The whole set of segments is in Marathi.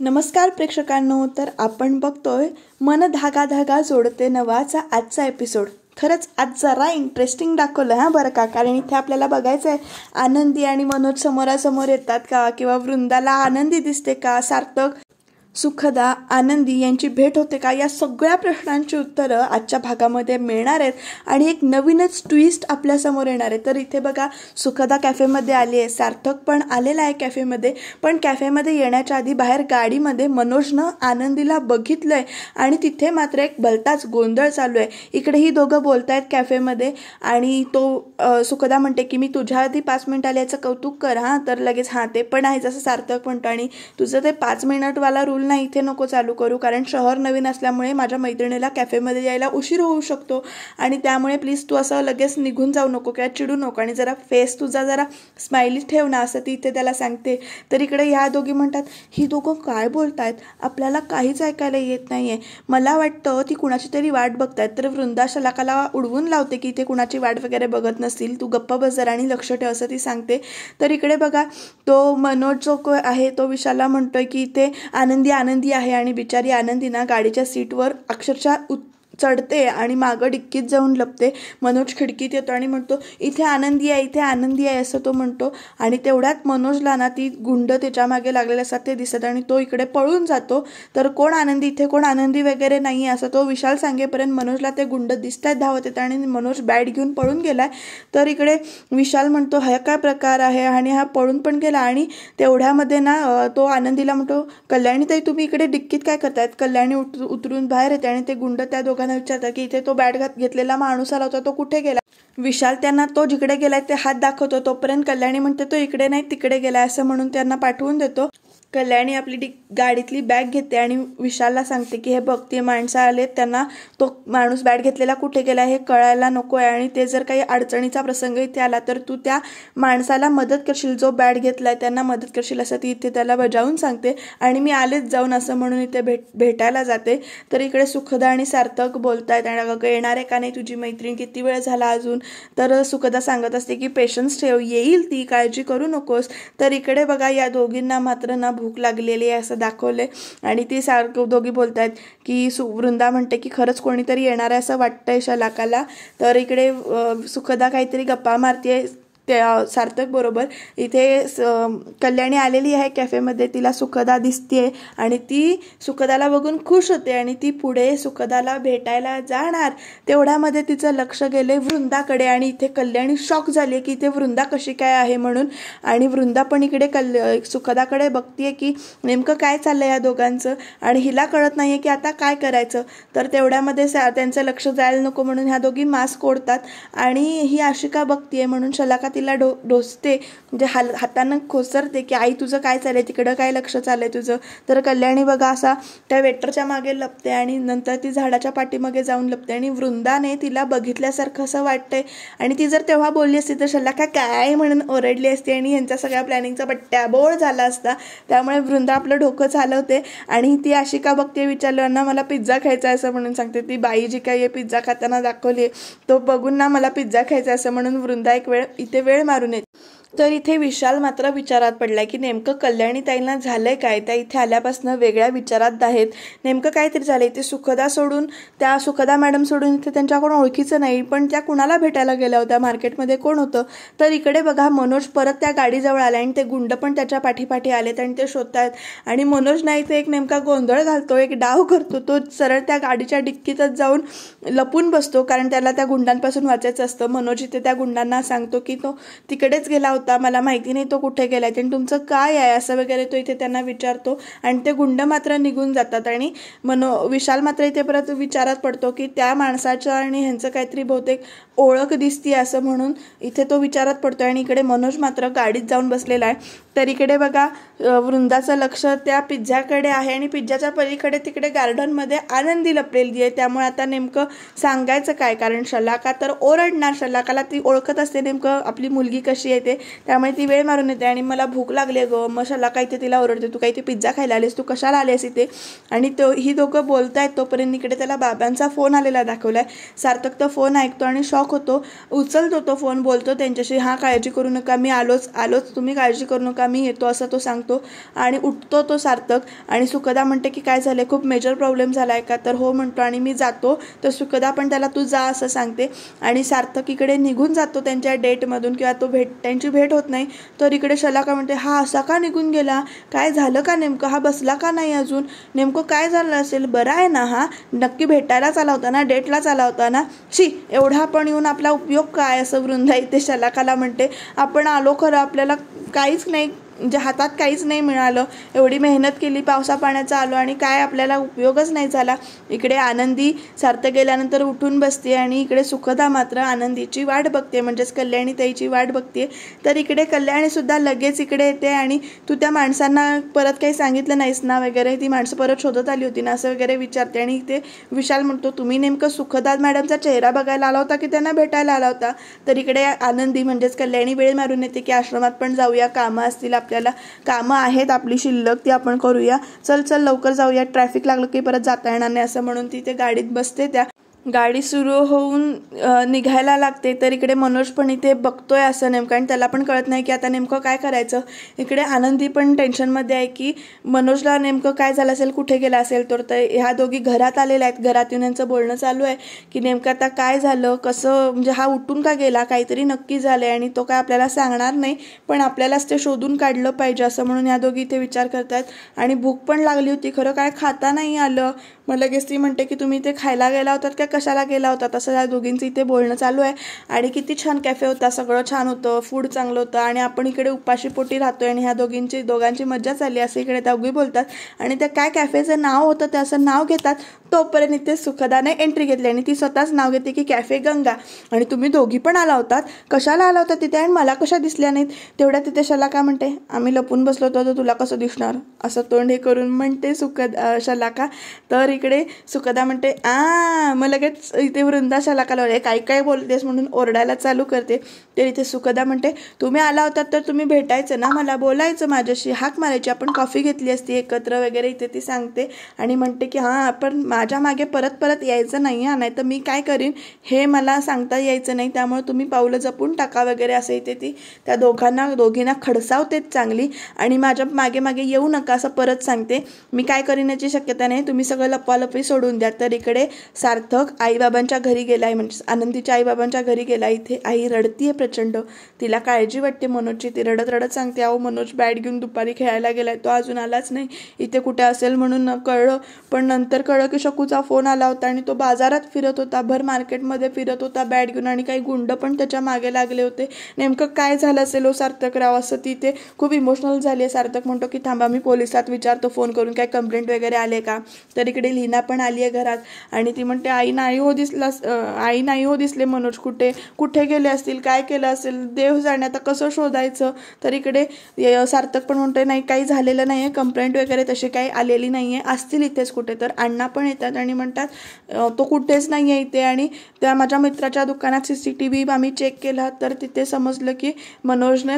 नमस्कार प्रेक्षकांनो, तर आपण बघतोय मन धागा धागा जोडते नवाचा आजचा एपिसोड. खरंच आज जरा इंटरेस्टिंग दाखवलं हा बरं का, कारण इथे आपल्याला बघायचं आहे आनंदी आणि मनोज समोरासमोर येतात का, किंवा वृंदाला आनंदी दिसते का, सार्थक सुखदा आनंदी यांची भेट होते का, या सगळ्या प्रश्नांची उत्तरं आजच्या भागामध्ये मिळणार आहेत आणि एक नवीनच ट्विस्ट आपल्यासमोर येणार आहे. तर इथे बघा, सुखदा कॅफेमध्ये आली आहे, सार्थक पण आलेला आहे कॅफेमध्ये. पण कॅफेमध्ये येण्याच्या आधी बाहेर गाडीमध्ये मनोजनं आनंदीला बघितलं आहे आणि तिथे मात्र एक भलताच गोंधळ चालू आहे. इकडे ही दोघं बोलत आहेत कॅफेमध्ये आणि सुखदा म्हणते की मी तुझ्या आधी 5 मिनिट आले याचं कौतुक कर हां. तर लगेच हां ते पण आहे जसं सार्थक म्हणतो, आणि तुझं ते 5 मिनिटवाला रूल नाही इथे नको चालू करू, कारण शहर नवीन असल्यामुळे माझ्या मैत्रिणीला कॅफेमध्ये यायला उशीर होऊ शकतो आणि त्यामुळे प्लीज तू असं लगेच निघून जाऊ नको किंवा चिडू नको आणि जरा फेस तुझा जरा स्माइली ठेव ना, असं ती इथे त्याला सांगते. तर इकडे ह्या दोघी म्हणतात ही दोघं काय बोलतायत, आपल्याला काहीच ऐकायला येत नाहीये, मला वाटतं ती कुणाची तरी वाट बघतायत. तर वृंदा शलाकाला उडवून लावते की इथे कुणाची वाट वगैरे बघत नसतील, तू गप्पा बस जरा आणि लक्ष ठेव असं ती सांगते. तर इकडे बघा, तो मनोज जो आहे तो विशालला म्हणतोय की इथे आनंदी आहे आणि बिचारी आनंदी ना गाडीच्या सीटवर अक्षरशः चढते आणि मागं डिक्कीत जाऊन लपते. मनोज खिडकीत येतो आणि म्हणतो इथे आनंदी आहे असं तो म्हणतो. आणि तेवढ्यात मनोजला ना ती गुंड त्याच्या मागे लागलेले असतात ते दिसत आणि तो इकडे पळून जातो. तर कोण आनंदी, इथे कोण आनंदी वगैरे नाही असं तो विशाल सांगेपर्यंत मनोजला ते गुंड दिसत आहेत धावत येतात आणि मनोज बॅट घेऊन पळून गेलाय. तर इकडे विशाल म्हणतो हा काय प्रकार आहे, आणि हा पळून पण गेला. आणि तेवढ्यामध्ये ना तो आनंदीला म्हणतो कल्याणी ताई तुम्ही इकडे डिक्कीत काय करतायत. कल्याणी उतरून बाहेर येते आणि ते गुंड त्या दोघांना विचारतात की इथे तो बॅट घेतलेला माणूस आला होता तो कुठे गेला. विशाल त्यांना तो जिकडे गेलाय ते हात दाखवतो, तोपर्यंत कल्याणी म्हणते तो इकडे नाही तिकडे गेलाय असं म्हणून त्यांना पाठवून देतो. कल्याणी आपली गाडीतली बॅग घेते आणि विशालला सांगते की हे बघ ते माणसं आले, त्यांना तो माणूस बॅट घेतलेला कुठे गेला हे कळायला नको आहे, आणि ते जर काही अडचणीचा प्रसंग इथे आला तर तू त्या माणसाला मदत करशील, जो बॅट घेतलाय त्यांना मदत करशील असं ती इथे त्याला बजावून सांगते. आणि मी आलेच जाऊन असं म्हणून इथे भेटायला जाते. तर इकडे सुखदा आणि सार्थक बोलतायत आणि अगं येणार आहे का नाही तुझी मैत्रीण, किती वेळ झाला अजून. तर सुखदा सांगत असते की पेशन्स ठेव, येईल ती, काळजी करू नकोस. तर इकडे बघा या दोघींना मात्र ना भूक लागलेली आहे असं दाखवलंय आणि ती सारखं दोघी बोलतायत की वृंदा म्हणते की खरंच कोणीतरी येणार आहे असं वाटतंय शलाकाला. तर इकडे सुखदा काहीतरी गप्पा मारते त्या सार्थक बरोबर. इथे कल्याणी आलेली आहे कॅफेमध्ये, तिला सुखदा दिसते आणि ती सुखदाला बघून खुश होते आणि ती पुढे सुखदाला भेटायला जाणार. तेवढ्यामध्ये तिचं लक्ष गेले वृंदाकडे आणि इथे कल्याणी शॉक झाली की इथे वृंदा कशी काय आहे म्हणून. आणि वृंदा पण इकडे सुखदाकडे बघतीये की नेमकं काय चाललंय या दोघांचं आणि हिला कळत नाहीये की आता काय करायचं. तर तेवढ्यामध्ये त्यांचं लक्ष जायला नको म्हणून ह्या दोघी मास्क ओढतात आणि ही आशिका बघतीये म्हणून शलाका तिला डोसते, म्हणजे हातानं खोसरते की आई तुझं काय चाललंय, तिकडं काय लक्ष चाललंय तुझं. तर कल्याणी बघा असा त्या वेटरच्या मागे लपते आणि नंतर ती झाडाच्या पाठीमागे जाऊन लपते आणि वृंदाने तिला बघितल्यासारखं असं वाटतंय. आणि ती जर तेव्हा बोलली असती तर शलाका काय म्हणून ओरडली असती आणि यांचा सगळ्या प्लॅनिंगचा बट्ट्याबोळ झाला असता. त्यामुळे वृंदा आपलं डोकं चालवते आणि ती आशिका बघते, विचारलं मला पिझ्झा खायचा असं म्हणून सांगते. ती बाई जी काही पिझ्झा खाताना दाखवली तो बघून ना मला पिझ्झा खायचा असं म्हणून वृंदा एक वेळ इथे वेळ मारून येते. तर इथे विशाल मात्र विचारात पडलाय की नेमकं कल्याणी ताईंना झालंय काय, त्या इथे आल्यापासून वेगळ्या विचारात आहेत, नेमकं काहीतरी झालंय. ते सुखदा मॅडम सोडून इथे त्यांच्याकडून ओळखीचं नाही, पण त्या कुणाला भेटायला गेल्या होत्या, मार्केटमध्ये कोण होतं. तर इकडे बघा मनोज परत त्या गाडीजवळ आला आणि ते गुंड पण त्याच्या पाठीपाठी आलेत आणि ते शोधतायत. आणि मनोज ना इथे एक नेमका गोंधळ घालतो, एक डाव करतो. तो सरळ त्या गाडीच्या डिक्कीतच जाऊन लपून बसतो, कारण त्याला त्या गुंडांपासून वाचायचं असतं. मनोज इथे त्या गुंडांना सांगतो की तो तिकडेच गेला होता, मला माहिती नाही तो कुठे गेलाय आणि तुमचं काय आहे असं वगैरे तो इथे त्यांना विचारतो. आणि ते गुंड मात्र निघून जातात आणि विशाल मात्र इथे परत विचारात पडतो की त्या माणसाच्या आणि ह्यांचं काहीतरी बहुतेक ओळख दिसती असं म्हणून इथे तो विचारात पडतो. आणि इकडे मनोज मात्र गाडीत जाऊन बसलेला आहे. तर इकडे बघा वृंदाचं लक्ष त्या पिझ्झाकडे आहे आणि पिझ्झाच्या पलीकडे तिकडे गार्डनमध्ये आनंदी लपलेली आहे. त्यामुळे आता नेमकं सांगायचं काय, कारण शलाका तर ओरडणार, शलाकाला ती ओळखत असते नेमकं आपली मुलगी कशी येते, त्यामुळे ती वेळ मारून येते आणि मला भूक लागली गं. मग शलाका इथे तिला ओरडते तू काही ते पिझ्झा खायला आलेस, तू कशाला आलेस इथे. आणि ही दोघं बोलतायत तोपर्यंत इकडे त्याला बाबांचा फोन आलेला दाखवलाय. सार्थक तो फोन ऐकतो आणि शॉक होतो, उचलतो तो फोन, बोलतो त्यांच्याशी, हा काळजी करू नका, मी आलोच, तुम्ही काळजी करू नका, का मी येतो असं तो सांगतो आणि उठतो तो सार्थक. आणि सुखदा म्हणते की काय झालं, खूप मेजर प्रॉब्लेम झाला आहे का? तर हो म्हणतो आणि मी जातो. तर सुखदा पण त्याला तू जा असं सांगते आणि सार्थक इकडे निघून जातो त्यांच्या डेटमधून किंवा त्यांची भेट होत नाही. तर इकडे शलाका म्हणते हा असा का निघून गेला, काय झालं का नेमकं, हा बसला का नाही अजून, नेमकं काय झालं असेल, बरा आहे ना हा, नक्की भेटायलाच आला होता ना, डेटलाच आला होता ना, शी एवढा आपण येऊन आपला उपयोग काय, असं वृंदा इथे शलाकाला म्हणते. आपण आलो खरं, आपल्याला काहीच नाही म्हणजे हातात काहीच नाही मिळालं, एवढी मेहनत केली, पावसा पाण्याचा आलो आणि काय आपल्याला उपयोगच नाही झाला. इकडे आनंदी सार्थक गेल्यानंतर उठून बसते आणि इकडे सुखदा मात्र आनंदीची वाट बघते, म्हणजेच कल्याणी ताईची वाट बघते. तर इकडे कल्याणी सुद्धा लगेच इकडे येते आणि तू त्या माणसांना परत काही सांगितलं नाहीस ना वगैरे, ती माणसं परत शोधत आली होती ना असं वगैरे विचारते. आणि इथे विशाल म्हणतो तुम्ही नेमकं सुखदा मॅडमचा चेहरा बघायला आला होता की त्यांना भेटायला आला होता? तर इकडे आनंदी म्हणजेच कल्याणी वेळ मारून येते की आश्रमात पण जाऊया, कामं असतील आपल्याला, कामं आहेत आपली शिल्लक ती आपण करूया, चल चल लवकर जाऊया, ट्रॅफिक लागलं की परत जाता येणार नाही, असं म्हणून ती ते गाडीत बसते. त्या गाडी सुरू होऊन निघायला लागते. तर इकडे मनोज पण इथे बघतोय असं नेमकं आणि त्याला पण कळत नाही की आता नेमकं काय करायचं. इकडे आनंदी पण टेन्शनमध्ये आहे की मनोजला नेमकं काय झालं असेल, कुठे गेला असेल. तर ह्या दोघी घरात आलेल्या आहेत, घरात येऊन यांचं बोलणं चालू आहे की नेमकं आता काय झालं, कसं म्हणजे हा उठून का गेला, काहीतरी नक्की झालं आणि तो काय आपल्याला सांगणार नाही, पण आपल्यालाच ते शोधून काढलं पाहिजे असं म्हणून या दोघी इथे विचार करतात. आणि भूक पण लागली होती, खरं काय खाता नाही आलं. मग लगेच ती म्हणते की तुम्ही इथे खायला गेला होतात का कशाला गेला होता, तसं या दोघींचं इथे बोलणं चालू आहे. आणि किती छान कॅफे होता, सगळं छान होतं, फूड चांगलं होतं आणि आपण इकडे उपाशी पोटी राहतोय आणि ह्या दोघांची मज्जा चालली असं इकडे दोघी बोलतात. आणि त्या काय कॅफेचं नाव होतं ते असं नाव घेतात. तोपर्यंत इथे सुखदाने एंट्री घेतली आणि ती स्वतःच नाव घेते की कॅफे गंगा. आणि तुम्ही दोघी पण आला होतात, कशाला आला होता तिथे आणि मला कशा दिसल्या नाहीत? तेवढ्या तिथे शलाका म्हणते आम्ही लपून बसलो होतो तर तुला कसं दिसणार, असं तोंड हे करून म्हणते शलाका. तर इकडे सुखदा म्हणते मग लगेच इथे वृंदा शलाकाला काय काय बोलतेस म्हणून ओरडायला चालू करते. तर इथे सुखदा म्हणते तुम्ही आला होतात तर तुम्ही भेटायचं ना, मला बोलायचं, माझ्याशी हाक मारायची, आपण कॉफी घेतली असती एकत्र वगैरे इथे ती सांगते. आणि म्हणते की आपण माझ्या मागे परत परत यायचं नाही नाही तर मी काय करीन हे मला सांगता यायचं नाही, त्यामुळे तुम्ही पावलं जपून टाका वगैरे असं इथे ती त्या दोघींना खडसावतेच चांगली. आणि माझ्या मागे मागे येऊ नका असं परत सांगते. मी काय करीन याची शक्यता नाही, तुम्ही सगळं लपवालपवी सोडून द्या. तर इकडे सार्थक आईबाबांच्या घरी गेलाय, म्हणजे आनंदीच्या आईबाबांच्या घरी गेला. इथे आई रडतीये प्रचंड, तिला काळजी वाटते मनोजची. ती रडत रडत सांगते अहो मनोज बॅट घेऊन दुपारी खेळायला गेलाय, तो अजून आलाच नाही, इथे कुठे असेल म्हणून कळलं, पण नंतर कळलं की शकूचा फोन आला होता आणि तो बाजारात फिरत होता, भर मार्केटमध्ये फिरत होता बॅट घेऊन आणि काही गुंड पण त्याच्या मागे लागले होते. नेमकं काय झालं असेल सार्थक राव, असं तिथे खूप इमोशनल झाली आहे. सार्थक म्हणतो की थांबा मी पोलिसात विचारतो फोन करून काय कंप्लेंट वगैरे आले का. तर इकडे लीना पण आली आहे घरात आणि ती म्हणते आई नाही हो दिसले मनोज, कुठे गेले असतील, काय केलं असेल, देव जाणे आता कसं शोधायचं. तर इकडे सार्थक पण म्हणतोय नाही काही झालेलं नाहीये, कंप्लेंट वगैरे तशी काही आलेली नाहीये, असतील इथेच कुठे. तर अण्णा पण येतात आणि म्हणतात तो कुठेच नाहीये इथे. आणि त्या माझ्या मित्राच्या दुकानात CCTV आम्ही चेक केला तर तिथे समजलं की मनोजने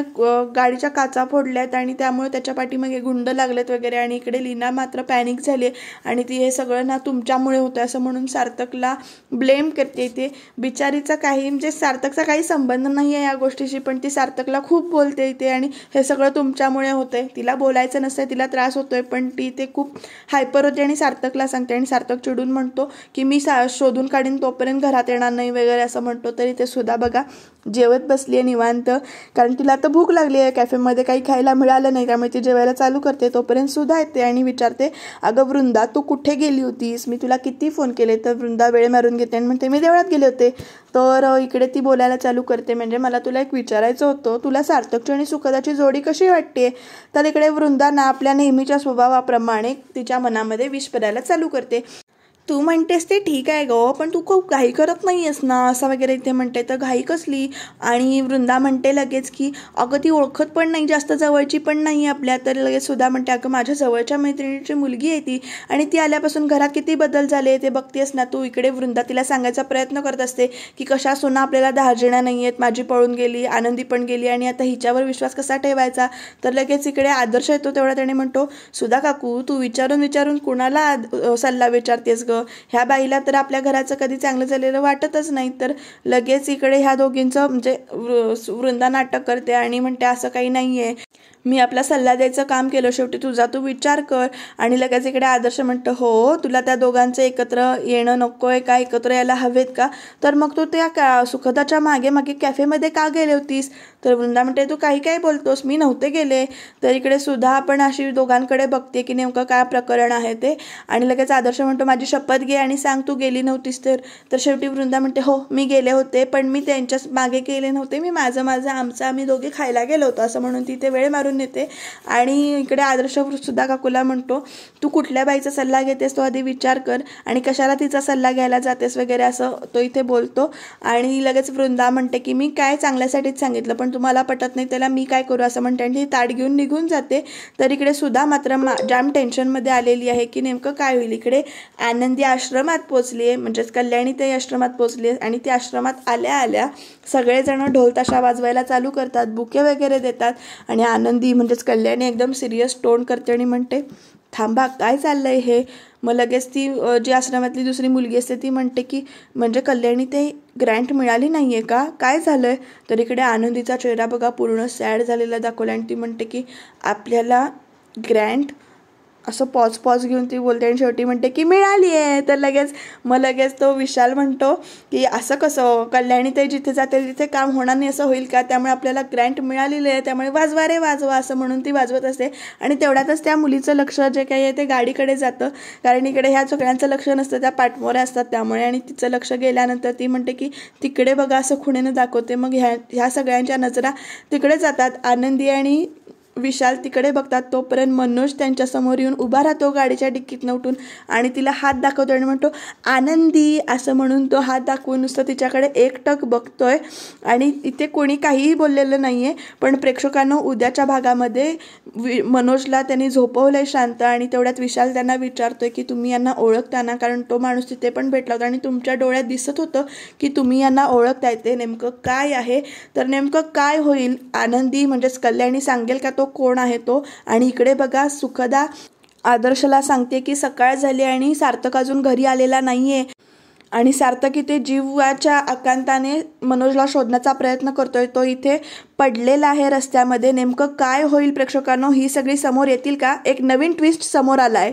गाडीच्या काचा फोडल्यात आणि त्यामुळे त्याच्या पाठीमागे गुंड लागलेत वगैरे. आणि इकडे लीना मात्र पॅनिक झाली आणि ती हे सगळं ना तुमच्यामुळे होतं असं म्हणून सार्थकला ब्लेम करते. ते बिचारीचा काही म्हणजे सार्थकचा काही संबंध नाही आहे या गोष्टीशी, पण ती सार्थकला खूप बोलते इथे आणि हे सगळं तुमच्यामुळे होतंय. तिला बोलायचं नसतंय, तिला त्रास होतोय, पण ती ते खूप हायपर होते आणि सार्थकला सांगते. आणि सार्थक चिडून म्हणतो की मी शोधून काढीन तोपर्यंत घरात येणार नाही वगैरे असं म्हणतो. तरी ते सुद्धा बघा जेवत बसली आहे निवांत, कारण तिला आता भूक लागली आहे, कॅफेमध्ये काही खायला मिळालं नाही त्यामुळे ती जेवायला चालू करते. तोपर्यंत सुद्धा येते आणि विचारते अगं वृंदा तू कुठे गेली होतीस, मी तुला किती फोन केले. तर वृंदा वेळ मारून घेते आणि म्हणते मी देवळात गेले होते. तर इकडे ती बोलायला चालू करते म्हणजे मला तुला एक विचारायचं होतं, तुला सार्थकची आणि सुखदाची जोडी कशी वाटते. तर इकडे वृंदा ना आपल्या नेहमीच्या स्वभावाप्रमाणे तिच्या मनामध्ये विष करायला चालू करते. तू म्हणतेस ते ठीक आहे गं, पण तू खूप घाई करत नाही आहेस ना असं वगैरे इथे म्हणते. तर घाई कसली. आणि वृंदा म्हणते लगेच की अगं ती ओळखत पण नाही, जास्त जवळची पण नाही आपल्या. तर लगेच सुद्धा म्हणते अगं माझ्या जवळच्या मैत्रिणीची मुलगी आहे ती आणि ती आल्यापासून घरात किती बदल झाले ते बघतेस ना तू. इकडे वृंदा तिला सांगायचा प्रयत्न करत असते की कशा सोना आपल्याला दार्जिण्या नाही आहेत, माझी पळून गेली, आनंदी पण गेली आणि आता हिच्यावर विश्वास कसा ठेवायचा. तर लगेच इकडे आदर्श येतो तेवढा त्याने म्हणतो सुधा काकू तू विचारून कुणाला सल्ला विचारतेस ग, ह्या बाईला तर आपल्या घराचं कधी चांगलं झालेलं वाटतच नाही. तर लगेच इकडे ह्या दोघींचं म्हणजे वृंदा नाटक करते आणि म्हणते असं काही नाहीये, मी आपला सल्ला द्यायचं काम केलं, शेवटी तुझा तू विचार कर. आणि लगेच इकडे आदर्श म्हणतं हो तुला त्या दोघांचं एकत्र येणं नको आहे का, एकत्र यायला हवेत का, तर मग तू त्या सुखदाच्या मागे मागे कॅफेमध्ये का गेले होतीस. तर वृंदा म्हणते तू काही काय बोलतोस, मी नव्हते गेले. तर इकडे सुद्धा आपण अशी दोघांकडे बघते की नेमकं काय प्रकरण आहे ते. आणि लगेच आदर्श म्हणतो माझी शपथ घे आणि सांग तू गेली नव्हतीस तर शेवटी वृंदा म्हणते हो मी गेले होते, पण मी त्यांच्या मागे गेले नव्हते, मी माझं आम्ही दोघे खायला गेलो होतो असं म्हणून तिथे वेळ मारून येते. आणि इकडे आदर्श सुद्धा काकूला म्हणतो तू कुठल्या बाईचा सल्ला घेतेस तो आधी विचार कर आणि कशाला तिचा सल्ला घ्यायला जातेस वगैरे असं तो इथे बोलतो. आणि लगेच वृंदा म्हणते की मी काय चांगल्यासाठीच सांगितलं, पण तुम्हाला पटत नाही त्याला मी काय करू असं म्हणते आणि ती ताट घेऊन निघून जाते. तर इकडे सुद्धा मात्र जाम टेन्शनमध्ये आलेली आहे की नेमकं काय होईल. इकडे आनंदी आश्रमात पोचली आहे, म्हणजेच कल्याणी ते आश्रमात पोचली आहे. आणि ती आश्रमात आल्या आल्या सगळेजण ढोल ताशा वाजवायला चालू करतात, बुके वगैरे देतात. आणि आनंदी म्हणजेच कल्याणी एकदम सिरियस टोन करते आणि म्हणते थांबा काय चाललंय हे. मग लगेच ती जी आश्रमातली दुसरी मुलगी असते ती म्हणते की म्हणजे कल्याणी ते ग्रँट मिळाली नाही आहे का, काय झालं आहे. तर इकडे आनंदीचा चेहरा बघा पूर्ण सॅड झालेला दाखवला आणि ती म्हणते की आपल्याला ग्रँट असं पॉज घेऊन ती बोलते आणि शेवटी म्हणते की मिळाली आहे. तर लगेच तो विशाल म्हणतो की असं कसं, कल्याणी ते जिथे जाते तिथे काम होणार नाही असं होईल का, त्यामुळे आपल्याला ग्रँट मिळालेलं आहे त्यामुळे वाजवा रे वाजवा असं म्हणून ती वाजवत असते. आणि तेवढ्यातच त्या मुलीचं लक्ष जे काही आहे ते गाडीकडे जातं, कारण इकडे ह्या सगळ्यांचं लक्ष नसतं, त्या पाठमोऱ्या असतात त्यामुळे. आणि तिचं लक्ष गेल्यानंतर ती म्हणते की तिकडे बघा असं खुणेनं दाखवते. मग ह्या सगळ्यांच्या नजरा तिकडे जातात. आनंदी आणि विशाल तिकडे बघतात, तोपर्यंत मनोज त्यांच्यासमोर येऊन उभा राहतो गाडीच्या डिक्कीतनं उठून आणि तिला हात दाखवतो आणि म्हणतो आनंदी असं म्हणून तो हात दाखवून नुसतं तिच्याकडे एकटक बघतोय. आणि इथे कोणी काहीही बोललेलं नाही आहे, पण प्रेक्षकांना उद्याच्या भागामध्ये मनोजला त्यांनी झोपवलंय शांत. आणि तेवढ्यात विशाल त्यांना विचारतोय की तुम्ही यांना ओळखता ना, कारण तो माणूस तिथे पण भेटला होता आणि तुमच्या डोळ्यात दिसत होतं की तुम्ही यांना ओळखताय, ते नेमकं काय आहे. तर नेमकं काय होईल, आनंदी म्हणजेच कल्याणी सांगेल का तो कोण आहे तो. आणि इकडे बघा सुखदा आदर्शला सांगते की सकाळ झाली आणि सार्थक अजून घरी आलेला नाहीये आणि सार्थक इथे जीवाच्या आकांताने मनोजला शोधण्याचा प्रयत्न करतोय, तो इथे पडलेला आहे रस्त्यामध्ये. नेमकं काय होईल प्रेक्षकांनो, ही सगळी समोर येतील का, एक नवीन ट्विस्ट समोर आलाय.